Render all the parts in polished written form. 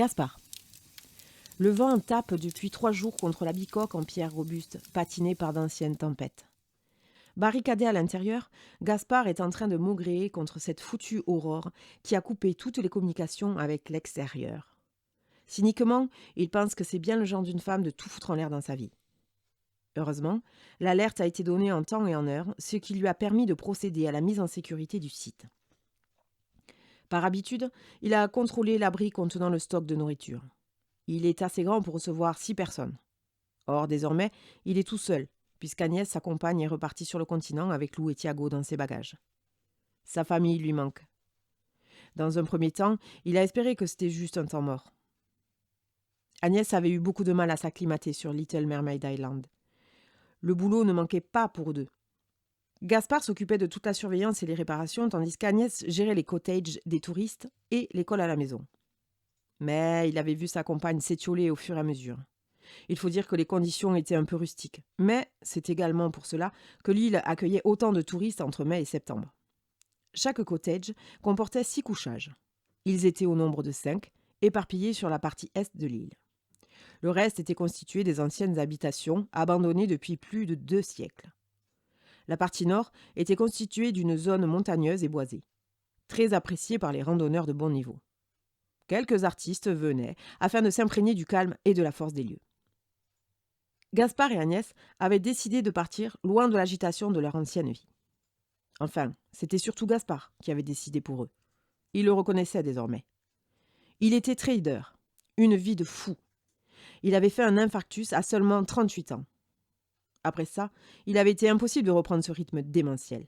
Gaspard. Le vent tape depuis 3 jours contre la bicoque en pierre robuste, patinée par d'anciennes tempêtes. Barricadé à l'intérieur, Gaspard est en train de maugréer contre cette foutue aurore qui a coupé toutes les communications avec l'extérieur. Cyniquement, il pense que c'est bien le genre d'une femme de tout foutre en l'air dans sa vie. Heureusement, l'alerte a été donnée en temps et en heure, ce qui lui a permis de procéder à la mise en sécurité du site. Par habitude, il a contrôlé l'abri contenant le stock de nourriture. Il est assez grand pour recevoir 6 personnes. Or, désormais, il est tout seul, puisqu'Agnès, sa compagne, est repartie sur le continent avec Lou et Thiago dans ses bagages. Sa famille lui manque. Dans un premier temps, il a espéré que c'était juste un temps mort. Agnès avait eu beaucoup de mal à s'acclimater sur Little Mermaid Island. Le boulot ne manquait pas pour eux deux. Gaspard s'occupait de toute la surveillance et les réparations, tandis qu'Agnès gérait les cottages des touristes et l'école à la maison. Mais il avait vu sa compagne s'étioler au fur et à mesure. Il faut dire que les conditions étaient un peu rustiques, mais c'est également pour cela que l'île accueillait autant de touristes entre mai et septembre. Chaque cottage comportait 6 couchages. Ils étaient au nombre de 5, éparpillés sur la partie est de l'île. Le reste était constitué des anciennes habitations abandonnées depuis plus de 2 siècles. La partie nord était constituée d'une zone montagneuse et boisée, très appréciée par les randonneurs de bon niveau. Quelques artistes venaient afin de s'imprégner du calme et de la force des lieux. Gaspard et Agnès avaient décidé de partir loin de l'agitation de leur ancienne vie. Enfin, c'était surtout Gaspard qui avait décidé pour eux. Il le reconnaissait désormais. Il était trader, une vie de fou. Il avait fait un infarctus à seulement 38 ans. Après ça, il avait été impossible de reprendre ce rythme démentiel.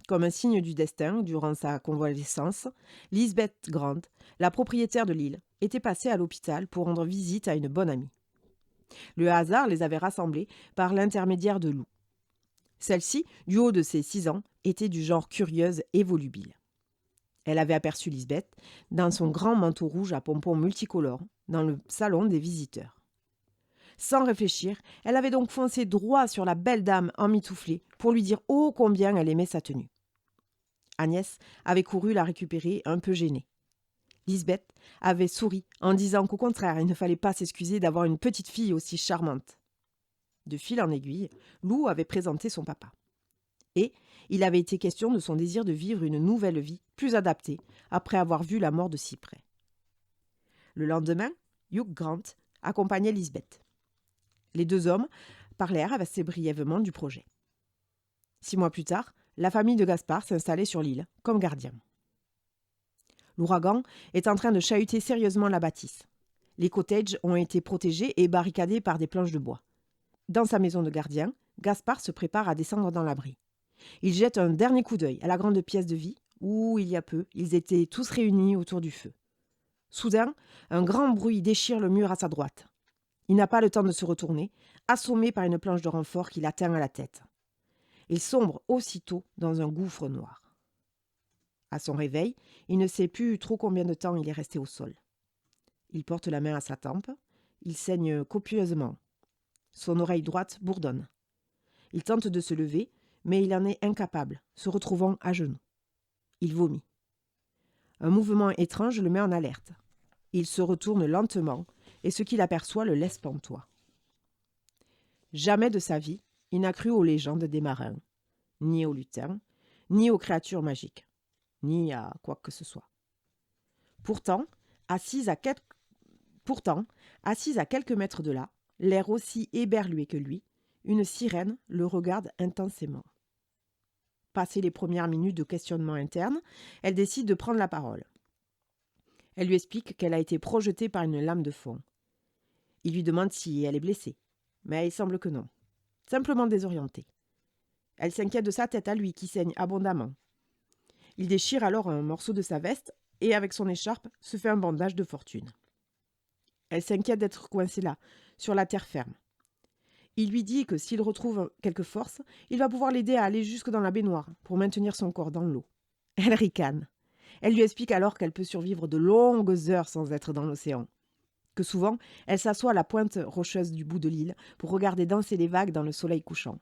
Comme un signe du destin, durant sa convalescence, Lisbeth Grant, la propriétaire de l'île, était passée à l'hôpital pour rendre visite à une bonne amie. Le hasard les avait rassemblés par l'intermédiaire de Lou. Celle-ci, du haut de ses 6 ans, était du genre curieuse et volubile. Elle avait aperçu Lisbeth dans son grand manteau rouge à pompons multicolores dans le salon des visiteurs. Sans réfléchir, elle avait donc foncé droit sur la belle dame emmitouflée pour lui dire ô combien elle aimait sa tenue. Agnès avait couru la récupérer un peu gênée. Lisbeth avait souri en disant qu'au contraire, il ne fallait pas s'excuser d'avoir une petite fille aussi charmante. De fil en aiguille, Lou avait présenté son papa. Et il avait été question de son désir de vivre une nouvelle vie plus adaptée après avoir vu la mort de si près. Le lendemain, Hugh Grant accompagnait Lisbeth. Les 2 hommes parlèrent assez brièvement du projet. 6 mois plus tard, la famille de Gaspard s'installait sur l'île comme gardien. L'ouragan est en train de chahuter sérieusement la bâtisse. Les cottages ont été protégés et barricadés par des planches de bois. Dans sa maison de gardien, Gaspard se prépare à descendre dans l'abri. Il jette un dernier coup d'œil à la grande pièce de vie où, il y a peu, ils étaient tous réunis autour du feu. Soudain, un grand bruit déchire le mur à sa droite. Il n'a pas le temps de se retourner, assommé par une planche de renfort qui l'atteint à la tête. Il sombre aussitôt dans un gouffre noir. À son réveil, il ne sait plus trop combien de temps il est resté au sol. Il porte la main à sa tempe, il saigne copieusement. Son oreille droite bourdonne. Il tente de se lever, mais il en est incapable, se retrouvant à genoux. Il vomit. Un mouvement étrange le met en alerte. Il se retourne lentement, et ce qu'il aperçoit le laisse pantois. Jamais de sa vie, il n'a cru aux légendes des marins, ni aux lutins, ni aux créatures magiques, ni à quoi que ce soit. Pourtant, assise à quelques mètres de là, l'air aussi éberlué que lui, une sirène le regarde intensément. Passées les premières minutes de questionnement interne, elle décide de prendre la parole. Elle lui explique qu'elle a été projetée par une lame de fond. Il lui demande si elle est blessée, mais il semble que non. Simplement désorientée. Elle s'inquiète de sa tête à lui qui saigne abondamment. Il déchire alors un morceau de sa veste et avec son écharpe se fait un bandage de fortune. Elle s'inquiète d'être coincée là, sur la terre ferme. Il lui dit que s'il retrouve quelque force, il va pouvoir l'aider à aller jusque dans la baignoire pour maintenir son corps dans l'eau. Elle ricane. Elle lui explique alors qu'elle peut survivre de longues heures sans être dans l'océan. Que souvent, elle s'assoit à la pointe rocheuse du bout de l'île pour regarder danser les vagues dans le soleil couchant.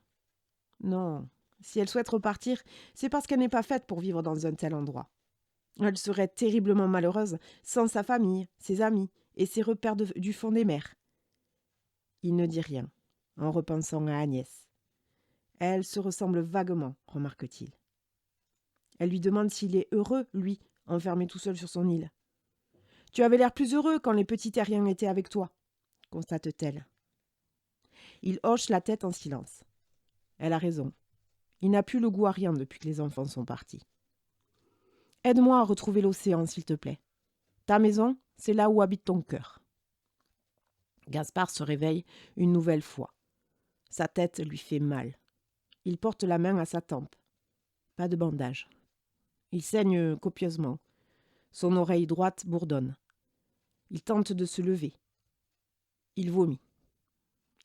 Non, si elle souhaite repartir, c'est parce qu'elle n'est pas faite pour vivre dans un tel endroit. Elle serait terriblement malheureuse sans sa famille, ses amis et ses repères du fond des mers. Il ne dit rien, en repensant à Agnès. Elle se ressemble vaguement, remarque-t-il. Elle lui demande s'il est heureux, lui, enfermé tout seul sur son île. « Tu avais l'air plus heureux quand les petits terriens étaient avec toi, » constate-t-elle. Il hoche la tête en silence. Elle a raison. Il n'a plus le goût à rien depuis que les enfants sont partis. « Aide-moi à retrouver l'océan, s'il te plaît. Ta maison, c'est là où habite ton cœur. » Gaspard se réveille une nouvelle fois. Sa tête lui fait mal. Il porte la main à sa tempe. Pas de bandage. Il saigne copieusement. Son oreille droite bourdonne. Il tente de se lever. Il vomit.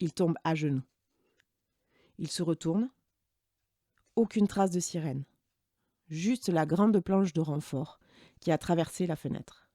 Il tombe à genoux. Il se retourne. Aucune trace de sirène. Juste la grande planche de renfort qui a traversé la fenêtre.